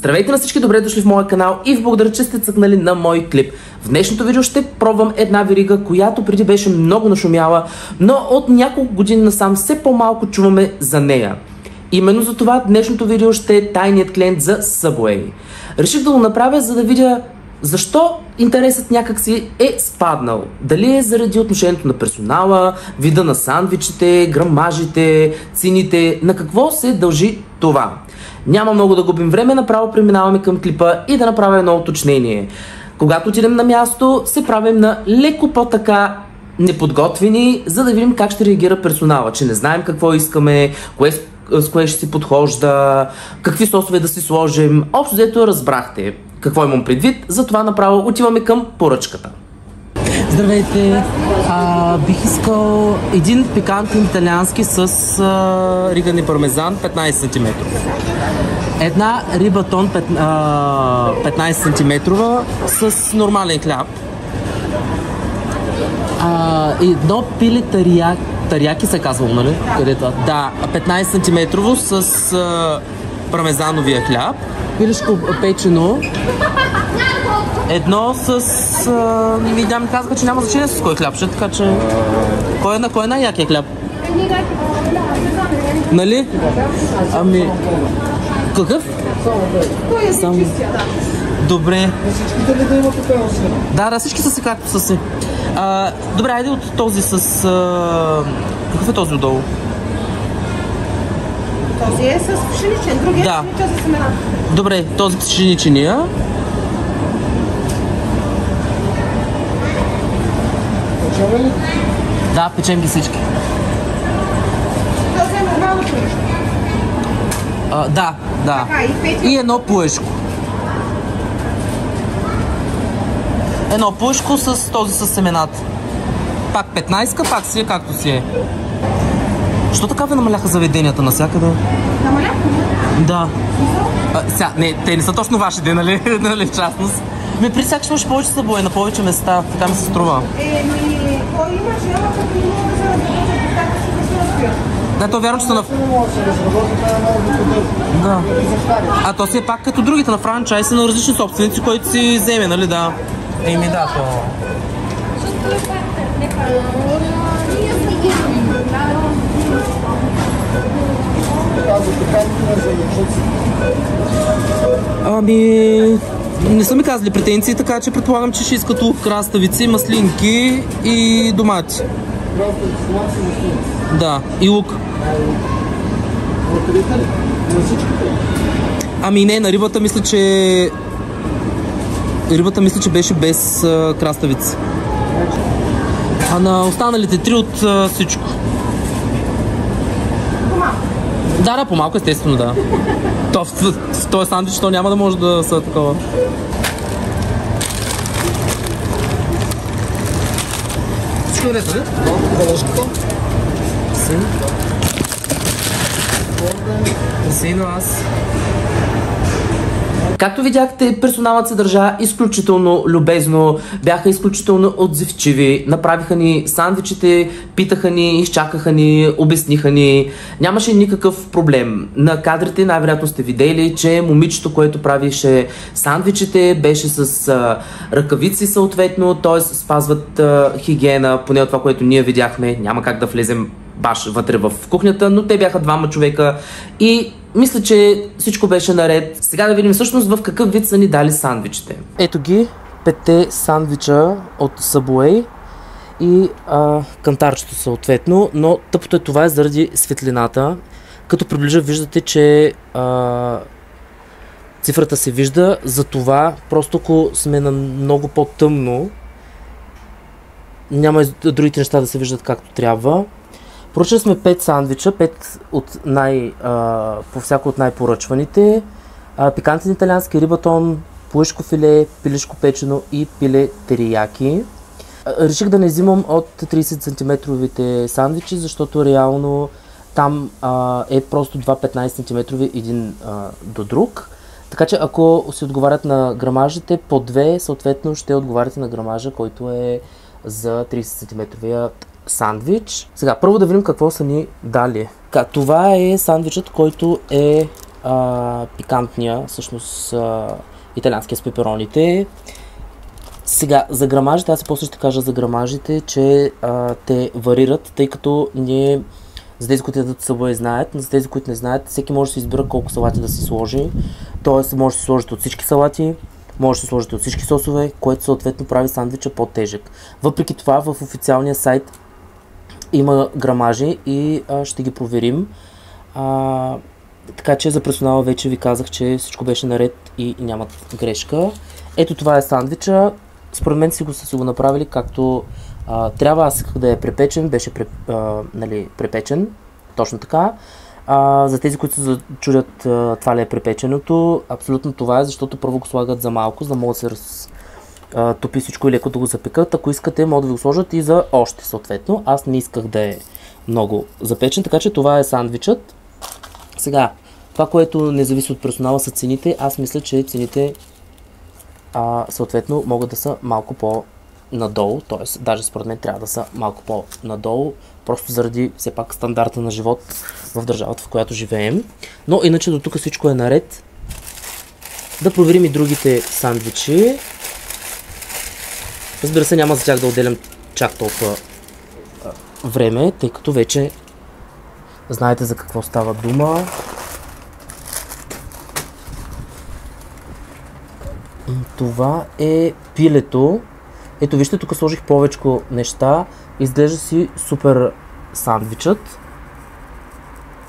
Здравейте на всички, добре дошли в моя канал и ви благодаря, че сте цъкнали на мой клип. В днешното видео ще пробвам една верига, която преди беше много нашумяла, но от няколко години насам все по-малко чуваме за нея. Именно за това днешното видео ще е тайният клиент за Subway. Реших да го направя, за да видя защо интересът някакси е спаднал. Дали е заради отношението на персонала, вида на сандвичите, грамажите, цените, на какво се дължи това. Няма много да губим време, направо преминаваме към клипа и да направя едно уточнение. Когато отидем на място, се правим на леко по-така неподготвени, за да видим как ще реагира персонала, че не знаем какво искаме, с кое ще си подхожда, какви сосове да си сложим. Общо взето разбрахте какво имам предвид, затова направо отиваме към поръчката. Здравейте! Бих искал един пикантен италиански с ригани пармезан 15 см. Една риба тон 15 см с нормален хляб. Едно пиле тарияки се казвало, нали? Където? Да, 15 см с пармезановия хляб. Пилешко печено. Едно с... Видям, казаха, че няма значение с кой хляб ще, така че... Кой е най-якия хляб? Нали? Ами... Какъв? Сам... Добре. Да, всички са си както са си. Добре, айде от този с... Какъв е този отдолу? Този е с пшеничен, другия да. Е с семена. Добре, този пшеничения. Да, печем ги всички. Този е нормално пуешко. Да. Така, и едно пуешко. Едно пуешко с този с семената. Пак 15-ка, пак си е както си е. Що така ви намаляха заведенията навсякъде? Намаляха? Да. Не, те не са точно вашите, нали? Нали в частност. При всяка ще имаш повече Subway на повече места, така ми се струва. Кой имаш, ела като не мога да се разработят, така ще да се разпият. Да, то вярно, че са на... Да. То си е пак като другите на франчайз, на различни собственици, които си вземе, нали, да. Еми да, то... Не са ми казали претенции, така че предполагам, че ще искат лук, краставици, маслинки и домати. Да, и лук. Не, на рибата мисля, че... Рибата мисля, че беше без краставици. А на останалите три от всичко. Да, по-малко естествено, да. В този сандвич то няма да може да са такова. Всичко е лесно, ли? Бележката. Сино аз. Както видяхте, персоналът се държа изключително любезно, бяха изключително отзивчиви, направиха ни сандвичите, питаха ни, изчакаха ни, обясниха ни, нямаше никакъв проблем. На кадрите най-вероятно сте видели, че момичето, което правише сандвичите, беше с ръкавици съответно, т.е. спазват хигиена, поне от това, което ние видяхме, няма как да влезем баш вътре в кухнята, но те бяха двама човека и мисля, че всичко беше наред. Сега да видим всъщност в какъв вид са ни дали сандвичите. Ето ги, 5 сандвича от Subway и кантарчето съответно, но тъпото е това заради светлината. Като приближа виждате, че цифрата се вижда, затова просто ако сме на много по-тъмно, няма и другите неща да се виждат както трябва. Поръчали сме 5 сандвича, 5 от по всяко от най-поръчваните. Пикантен италиански рибатон, пуешко филе, пилешко печено и пиле терияки. Реших да не взимам от 30 см сандвичи, защото реално там е просто 2 15 см един до друг. Така че ако си отговарят на грамажите, по 2 съответно ще отговаряте на грамажа, който е за 30 см сандвич. Сега, първо да видим какво са ни дали. Това е сандвичът, който е пикантния, всъщност италианския с пепероните. Сега, за грамажите, аз и после ще кажа за грамажите, че те варират, тъй като ние, за тези, които ядат Subway знаят, но за тези, които не знаят, всеки може да си избира колко салати да си сложи. Тоест, може да си сложите от всички салати, може да си сложите от всички сосове, което съответно прави сандвича по-тежък. Въпреки това, в официалния сайт има грамажи и ще ги проверим. Така че за персонала вече ви казах, че всичко беше наред и нямат грешка. Ето това е сандвича. Според мен са си го направили както трябва. Аз исках да е препечен, беше препечен, точно така. За тези, които се чудят това ли е препеченото, абсолютно това е, защото първо го слагат за малко, за да могат да се топи всичко и леко да го запекат. Ако искате, могат да ви го сложат и за още съответно. Аз не исках да е много запечен, така че това е сандвичът. Сега, това, което не зависи от персонала, са цените. Аз мисля, че цените съответно могат да са малко по-надолу, т.е. даже според мен трябва да са малко по-надолу, просто заради все пак стандарта на живот в държавата, в която живеем. Но иначе до тук всичко е наред. Да проверим и другите сандвичи. Разбира се, няма за тях да отделям чак толкова време, тъй като вече знаете за какво става дума. Това е пилето. Ето вижте, тук сложих повечко неща. Изглежда си супер сандвичът.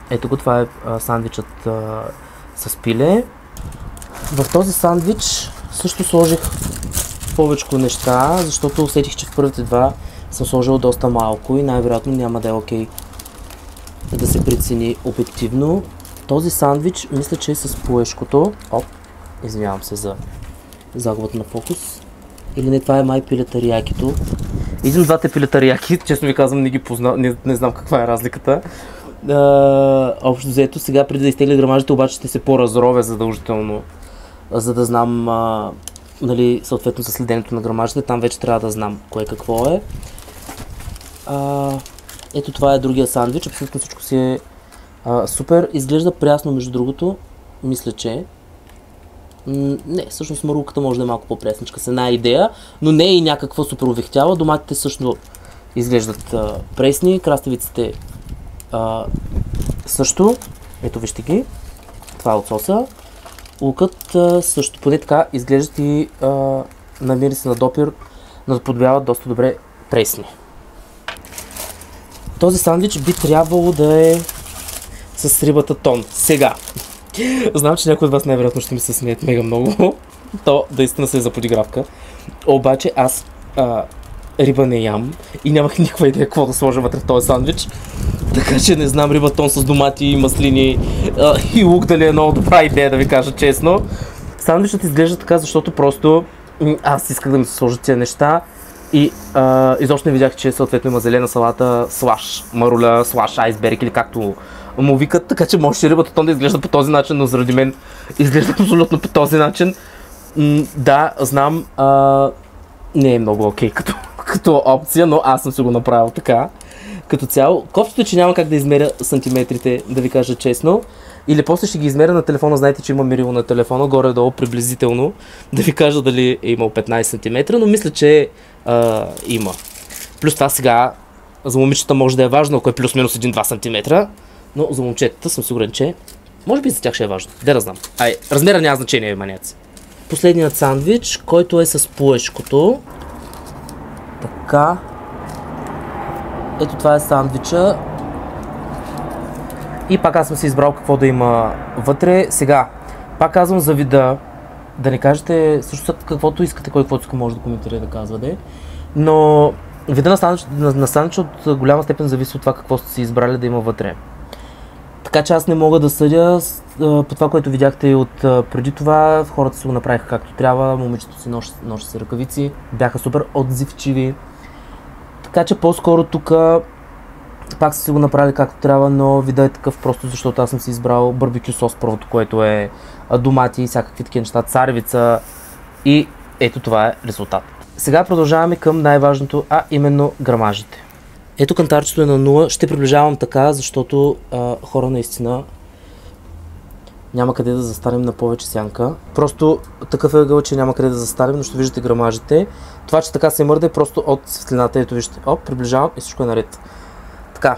Ето го, това е сандвичът с пиле. В този сандвич също сложих повечко неща, защото усетих, че в първите два съм сложил доста малко и най-вероятно няма да е окей да се прецени обективно. Този сандвич мисля, че е с плешкото. Оп, извинявам се за загубата на фокус. Или не, това е май пилетариякито. Един двата пилетарияки, честно ви казвам, не ги познавам, не знам каква е разликата. Общо взето, сега преди да изтегля грамажите, обаче ще се по-разровя задължително, за да знам, нали, съответно за следенето на грамажите, там вече трябва да знам кое какво е. Ето това е другия сандвич, абсолютно всичко си е супер. Изглежда прясно, между другото, мисля, че не, всъщност марулката може да е малко по-пресничка с една идея, но не е и някаква супер увехтяла. Доматите също изглеждат пресни, краставиците също. Ето вижте ги, това е от соса. Лукът също, поне така изглеждат и на мириса на допир, наподобяват доста добре пресни. Този сандвич би трябвало да е с рибата тон. Сега, знам, че някой от вас най-вероятно ще ми се смеят мега много. То наистина се е за подигравка. Обаче аз риба не ям и нямах никаква идея какво да сложа вътре в този сандвич. Така че не знам риба тон с домати, маслини и лук дали е много добра идея, да ви кажа честно. Сандвичът изглежда така, защото просто аз исках да ми се сложат тези неща и изобщо не видях, че съответно има зелена салата, слаш маруля, слаш айсберг или както му викат, така че може рибата тон да изглежда по този начин, но заради мен изглежда абсолютно по този начин. Да, знам, не е много окей като опция, но аз съм си го направил така. Като цяло, кофтото, че няма как да измеря сантиметрите, да ви кажа честно. Или после ще ги измеря на телефона, знаете, че има мерило на телефона, горе-долу приблизително, да ви кажа дали е имал 15 см, но мисля, че има. Плюс това сега, за момичета може да е важно, ако е плюс-минус 1-2 см, но за момчетата съм сигурен, че може би за тях ще е важно. Де да знам. Размера няма значение, маняци. Последният сандвич, който е с плешкото. Така. Ето това е сандвича. И пак аз съм си избрал какво да има вътре. Сега, пак казвам за вида, да не кажете също каквото искате, кой каквото иска може да коментира и да казвате. Но вида на сандвича от голяма степен зависи от това какво сте си избрали да има вътре. Така че аз не мога да съдя по това, което видяхте и от преди това. Хората си го направиха както трябва, момичето си носи си ръкавици, бяха супер отзивчиви. Така че по-скоро тук пак са си го направили както трябва, но вида е такъв просто защото аз съм си избрал барбекю сос първото, което е домати и всякакви такива неща, царевица и ето това е резултат. Сега продължаваме към най-важното, а именно грамажите. Ето кантарчето е на 0, ще приближавам така, защото хора наистина Няма къде да застанем на повече сянка. Просто такъв е ъгъл, че няма къде да застанем, но ще виждате грамажите. Това, че така се мърда е просто от светлината. Ето виждате. Оп, приближавам и всичко е наред. Така.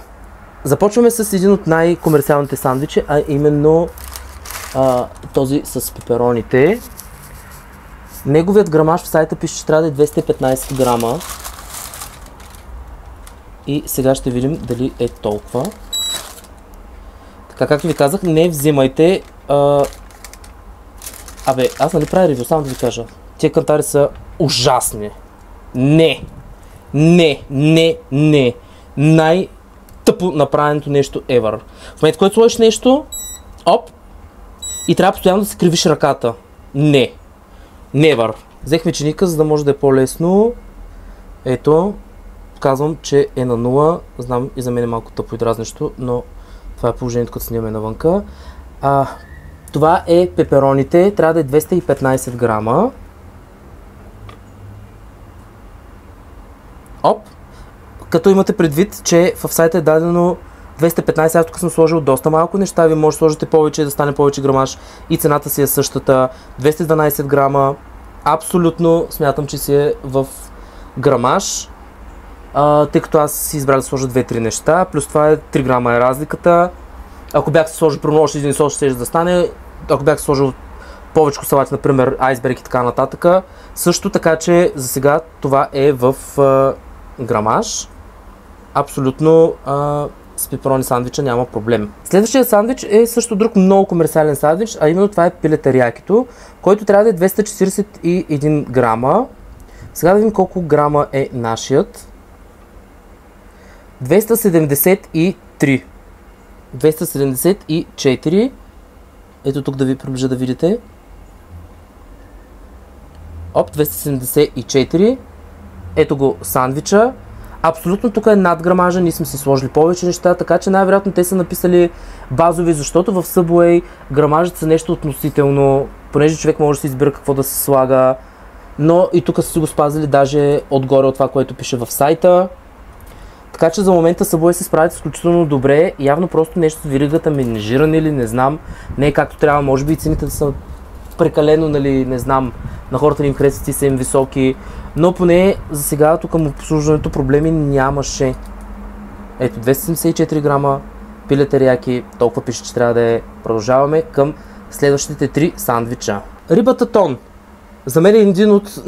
Започваме с един от най-комерциалните сандвичи, а именно този с пепероните. Неговият грамаж в сайта пише, че трябва да е 215 грама. И сега ще видим дали е толкова. Така, както ви казах, не взимайте. Аз нали правя ревю, само да ви кажа. Тия кантари са ужасни. Не. Най-тъпо направеното нещо ever. В момента, който сложиш нещо, оп, и трябва постоянно да си кривиш ръката. Не. Never. Взехме чиника, за да може да е по-лесно. Ето, казвам, че е на 0. Знам, и за мен е малко тъпо и дразнещо, но това е положението, като снимаме навънка. Това е пепероните. Трябва да е 215 грама. Оп! Като имате предвид, че в сайта е дадено 215, аз тук съм сложил доста малко неща, ви може да сложите повече, да стане повече грамаж и цената си е същата. 212 грама. Абсолютно смятам, че си е в грамаж. Тъй като аз си избрах да сложа 2-3 неща, плюс това е 3 грама е разликата. Ако бях се сложил примерно още един сос, ще да стане. Ако бях се сложил повече салати, например айсберг и така нататък. Също така, че за сега това е в грамаж. Абсолютно с пеперони сандвича няма проблем. Следващия сандвич е също друг много комерциален сандвич, а именно това е пиле териякито, който трябва да е 241 грама. Сега да видим колко грама е нашият. 273. 274. Ето тук да ви приближа да видите. Оп, 274. Ето го сандвича. Абсолютно тук е над грамажа, ние сме си сложили повече неща, така че най-вероятно те са написали базови, защото в Subway грамажът са нещо относително, понеже човек може да си избира какво да се слага, но и тук са си го спазили даже отгоре от това, което пише в сайта. Така че за момента Subway се справят изключително добре, явно просто нещо с веригата менажиране или не знам, не е както трябва, може би и цените да са прекалено, нали, не знам, на хората им харесват и са им високи, но поне за сега тук към обслужването проблеми нямаше. Ето 274 грама пиле терияки, толкова пише, че трябва да е. Продължаваме към следващите 3 сандвича. Рибата тон. За мен е един от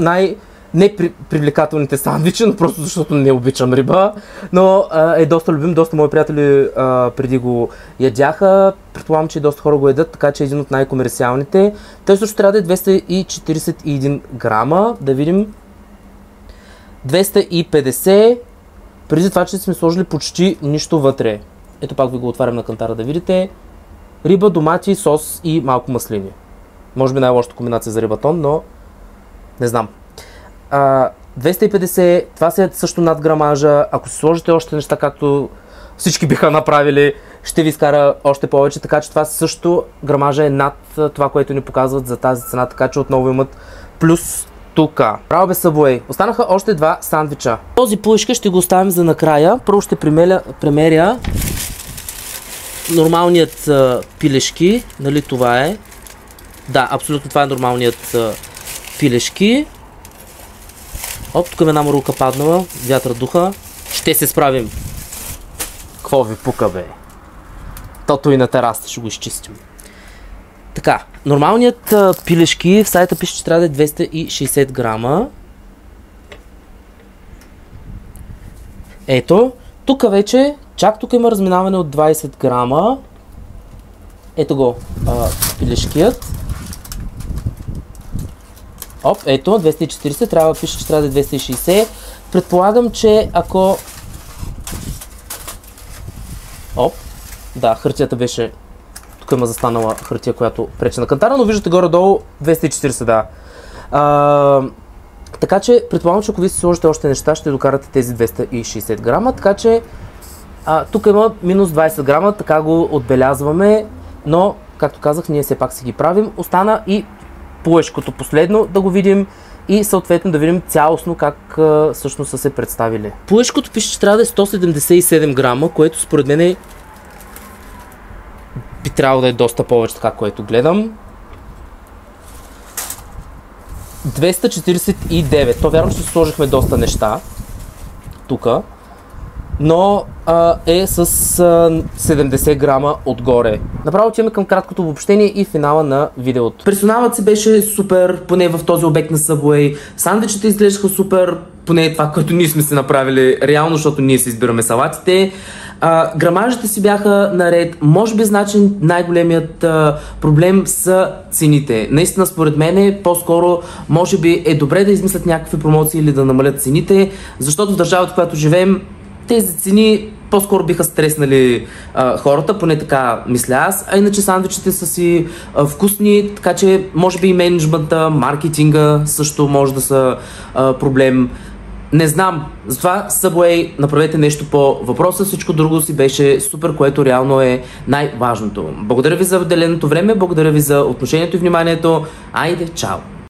непривлекателните сандвичи, но просто защото не обичам риба, но е доста любим, доста мои приятели преди го ядяха, предполагам, че и доста хора го ядат, така че е един от най-комерциалните. Той също трябва да е 241 грама, да видим 250, преди това, че сме сложили почти нищо вътре. Ето пак ви го отварям на кантара да видите. Риба, домати, сос и малко маслини. Може би най-лошата комбинация за рибатон, но не знам. 250, това си е също над грамажа. Ако си сложите още неща, както всички биха направили, ще ви изкара още повече, така че това също грамажа е над това, което ни показват за тази цена, така че отново имат плюс тук. Браво бе Subway. Останаха още 2 сандвича. Този плъшка ще го оставим за накрая. Първо ще премеря нормалният пилешки, нали това е? Да, абсолютно това е нормалният пилешки. Оп, тук една марулка паднала, вятър духа. Ще се справим. Какво ви пука, бе? Тото и на терасата ще го изчистим. Така, нормалният пилешки в сайта пише, че трябва да е 260 грама. Ето, тук вече, чак тук има разминаване от 20 грама. Ето го пилешкият. Оп, ето, 240, пише, че трябва да е 260. Предполагам, че ако... Оп, да, хартията беше... Тук има застанала хартия, която пречи на кантара, но виждате горе-долу 240, да. Така че, предполагам, че ако ви си сложите още неща, ще докарате тези 260 грама, така че тук има минус 20 грама, така го отбелязваме, но, както казах, ние все пак си ги правим. Остана и плъшкото последно, да го видим и съответно да видим цялостно как всъщност са се представили. Плъшкото пише, че трябва да е 177 грама, което според мен е би трябвало да е доста повече, така, което гледам. 249. То вярвам, че сложихме доста неща тука, но е с 70 грама отгоре. Направо отиваме към краткото обобщение и финала на видеото. Персоналът си беше супер, поне в този обект на Subway. Сандвичите изглеждаха супер, поне това, което ние сме си направили реално, защото ние си избираме салатите. Грамажите си бяха наред. Може би значи най-големият проблем са цените. Наистина според мен по-скоро може би е добре да измислят някакви промоции или да намалят цените, защото в държавата, в която живеем, тези цени по-скоро биха стреснали хората, поне така мисля аз, а иначе сандвичите са си вкусни, така че може би и менеджмента, маркетинга също може да са проблем. Не знам, затова Subway, направете нещо по въпроса, всичко друго си беше супер, което реално е най-важното. Благодаря ви за отделеното време, благодаря ви за отношението и вниманието. Айде, чао!